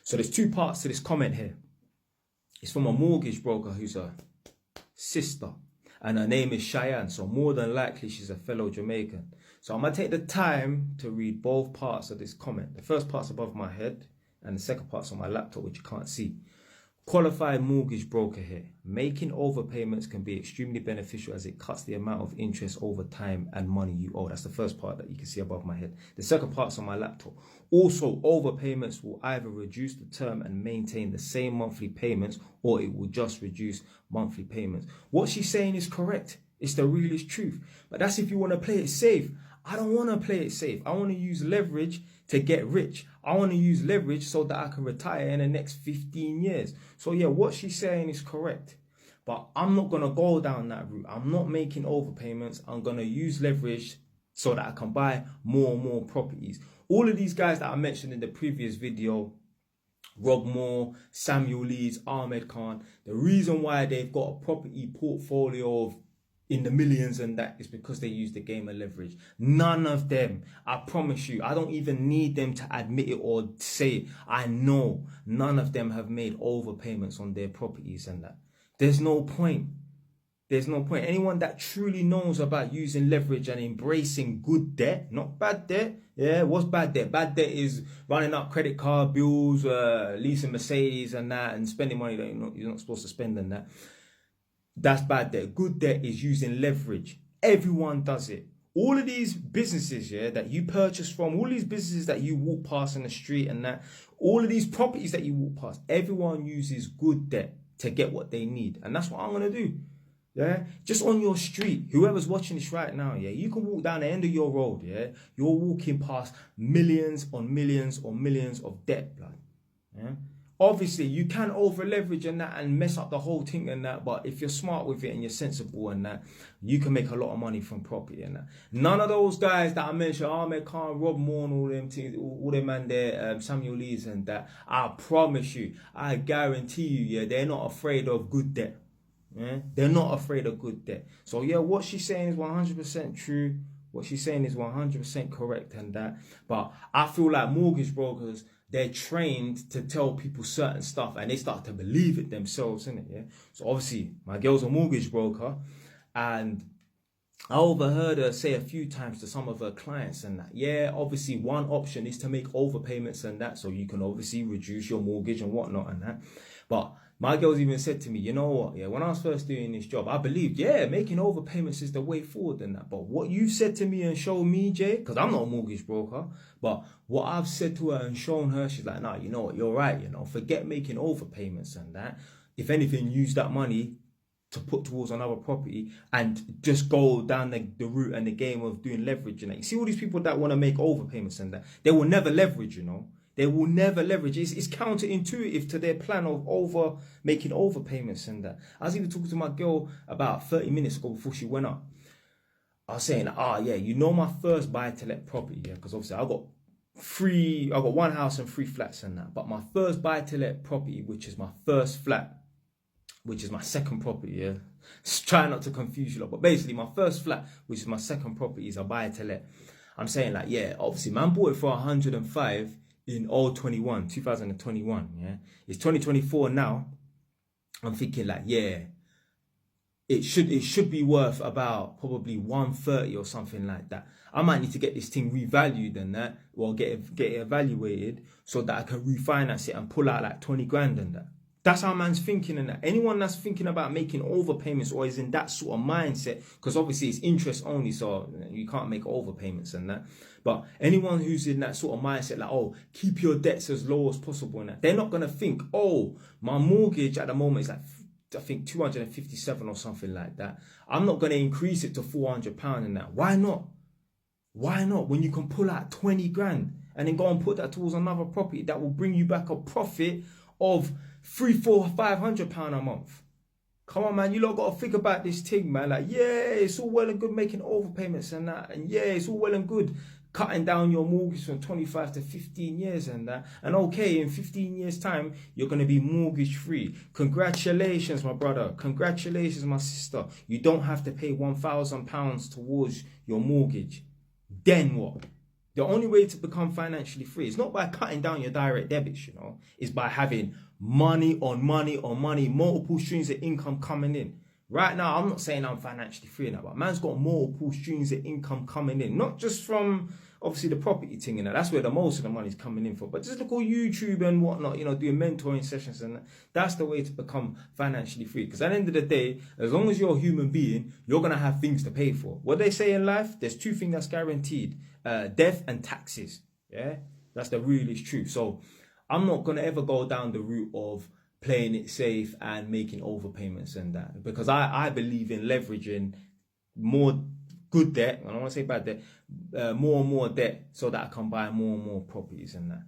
So there's two parts to this comment here. It's from a mortgage broker who's a sister, and her name is Cheyenne, so more than likely she's a fellow Jamaican. So I'm going to take the time to read both parts of this comment. The first part's above my head, and the second part's on my laptop, which you can't see. Qualified mortgage broker here. Making overpayments can be extremely beneficial as it cuts the amount of interest over time and money you owe. That's the first part that you can see above my head. The second part's on my laptop. Also, overpayments will either reduce the term and maintain the same monthly payments, or it will just reduce monthly payments. What she's saying is correct. It's the realest truth. But that's if you want to play it safe. I don't want to play it safe. I want to use leverage to get rich. I want to use leverage so that I can retire in the next 15 years. So yeah, what she's saying is correct. But I'm not going to go down that route. I'm not making overpayments. I'm going to use leverage so that I can buy more and more properties. All of these guys that I mentioned in the previous video, Rob Moore, Samuel Leeds, Ahmed Khan, the reason why they've got a property portfolio of in the millions and that is because they use the game of leverage. None of them, I promise you, I don't even need them to admit it or say it. I know none of them have made overpayments on their properties and that. There's no point. There's no point. Anyone that truly knows about using leverage and embracing good debt, not bad debt. Yeah, what's bad debt? Bad debt is running up credit card bills, leasing Mercedes and that, and spending money that you're not supposed to spend and that. That's bad debt. Good debt is using leverage. Everyone does it. All of these businesses, yeah, that you purchase from, all these businesses that you walk past in the street and that, all of these properties that you walk past, everyone uses good debt to get what they need. And that's what I'm going to do. Yeah, just on your street, whoever's watching this right now, yeah, you can walk down the end of your road, yeah, you're walking past millions on millions or millions of debt, blood. Yeah. Obviously, you can over leverage and that and mess up the whole thing and that. But if you're smart with it and you're sensible and that, you can make a lot of money from property and that. None of those guys that I mentioned, Ahmed Khan, Rob Moore, and all them things, all them man there, Samuel Leeds and that. I promise you, I guarantee you, yeah, they're not afraid of good debt. Yeah, they're not afraid of good debt. So yeah, what she's saying is 100% true. What she's saying is 100% correct and that. But I feel like mortgage brokers, they're trained to tell people certain stuff and they start to believe it themselves, innit? Yeah. So obviously, my girl's a mortgage broker, and I overheard her say a few times to some of her clients and that, yeah, obviously one option is to make overpayments and that, so you can obviously reduce your mortgage and whatnot and that. But my girl's even said to me, you know what, yeah, when I was first doing this job, I believed, yeah, making overpayments is the way forward and that. But what you've said to me and shown me, Jay, because I'm not a mortgage broker, but what I've said to her and shown her, she's like, nah, you know what, you're right, you know, forget making overpayments and that. If anything, use that money to put towards another property and just go down the route and the game of doing leverage and that. You see all these people that want to make overpayments and that, they will never leverage, you know. They will never leverage. It's counterintuitive to their plan of making overpayments and that. I was even talking to my girl about 30 minutes ago before she went up. I was saying, yeah, you know my first buy-to-let property, yeah, because obviously I got one house and 3 flats and that. But my first buy-to-let property, which is my first flat, which is my second property, yeah. Try not to confuse you lot, but basically my first flat, which is my second property, is a buy-to-let. I'm saying like, yeah, obviously man bought it for 105 in 2021, yeah. It's 2024 now. I'm thinking like, yeah, it should be worth about probably 130 or something like that. I might need to get this thing revalued and that, or get it evaluated so that I can refinance it and pull out like 20 grand and that. That's how man's thinking and that. Anyone that's thinking about making overpayments or is in that sort of mindset, because obviously it's interest only, so you can't make overpayments and that. But anyone who's in that sort of mindset, like, oh, keep your debts as low as possible and that, they're not going to think, oh, my mortgage at the moment is like, I think 257 or something like that. I'm not going to increase it to £400 and that. Why not? Why not? When you can pull out 20 grand and then go and put that towards another property that will bring you back a profit of £300, £400, £500 a month. Come on, man, you lot got to think about this thing, man. Like, yeah, it's all well and good making overpayments and that, and yeah, it's all well and good cutting down your mortgage from 25 to 15 years and that. And okay, in 15 years' time, you're going to be mortgage free. Congratulations, my brother. Congratulations, my sister. You don't have to pay £1,000 towards your mortgage. Then what? The only way to become financially free is not by cutting down your direct debits, you know, is by having money on money on money, multiple streams of income coming in. Right now, I'm not saying I'm financially free now, but man's got multiple streams of income coming in, not just from obviously the property thing, and that's where the most of the money's coming in for. But just look on YouTube and whatnot, you know, doing mentoring sessions, and that's the way to become financially free. Because at the end of the day, as long as you're a human being, you're gonna have things to pay for. What they say in life, there's two things that's guaranteed: death and taxes. Yeah, that's the realest truth. So I'm not gonna ever go down the route of playing it safe and making overpayments and that, because I believe in leveraging more good debt, I don't want to say bad debt, more and more debt, so that I can buy more and more properties and that.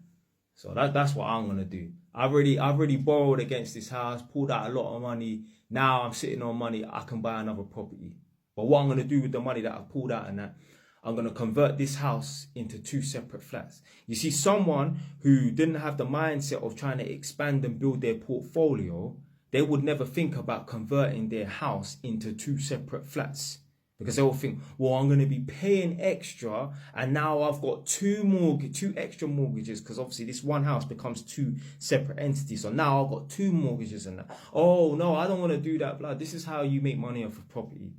So that's what I'm gonna do. I've already borrowed against this house, pulled out a lot of money. Now I'm sitting on money, I can buy another property. But what I'm gonna do with the money that I've pulled out and that, I'm going to convert this house into 2 separate flats. You see, someone who didn't have the mindset of trying to expand and build their portfolio, they would never think about converting their house into 2 separate flats. Because they will think, well, I'm going to be paying extra, and now I've got 2 extra mortgages, because obviously this one house becomes 2 separate entities. So now I've got 2 mortgages and that. Oh, no, I don't want to do that. Blood. This is how you make money off of property.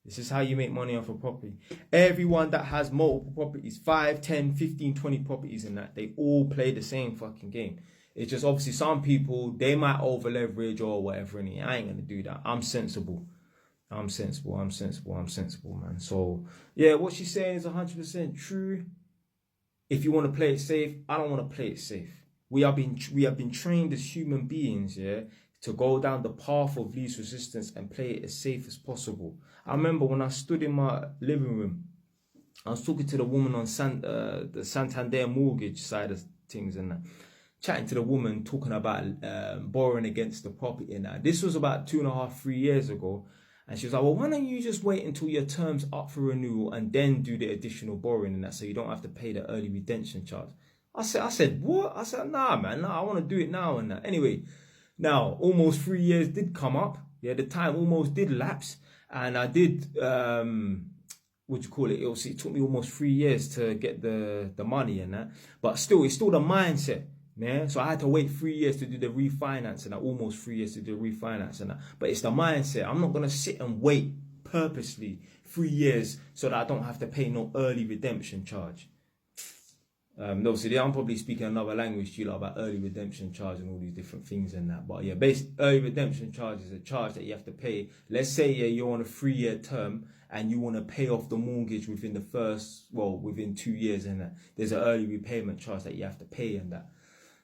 This is how you make money off a property. Everyone that has multiple properties, 5, 10, 15, 20 properties in that, they all play the same fucking game. It's just obviously some people, they might over leverage or whatever, and I ain't going to do that. I'm sensible, man. So, yeah, what she's saying is 100% true. If you want to play it safe, I don't want to play it safe. We have been trained as human beings, yeah, to go down the path of least resistance and play it as safe as possible. I remember when I stood in my living room, I was talking to the woman on the Santander mortgage side of things, and chatting to the woman, talking about borrowing against the property and that. This was about 2.5, 3 years ago. And she was like, well, why don't you just wait until your term's up for renewal and then do the additional borrowing and that, so you don't have to pay the early redemption charge. I said, what? I said, nah, man, I want to do it now and that. Anyway, now, almost 3 years did come up. Yeah, the time almost did lapse. And I did, it took me almost 3 years to get the money and that. But still, it's still the mindset. Yeah, so I had to wait 3 years to do the refinance and that, almost 3 years to do the refinance and that. But it's the mindset. I'm not going to sit and wait purposely 3 years so that I don't have to pay no early redemption charge. Obviously, I'm probably speaking another language to you, like, about early redemption charge and all these different things and that. But yeah, early redemption charge is a charge that you have to pay. Let's say you're on a 3-year term and you want to pay off the mortgage within within 2 years and that. There's an early repayment charge that you have to pay and that.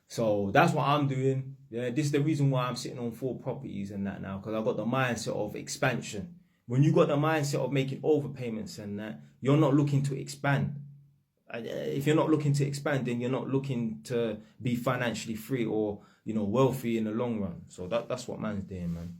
So that's what I'm doing. Yeah, this is the reason why I'm sitting on 4 properties and that now, because I've got the mindset of expansion. When you got the mindset of making overpayments and that, you're not looking to expand. If you're not looking to expand, then you're not looking to be financially free or, you know, wealthy in the long run. So that's what man's doing, man.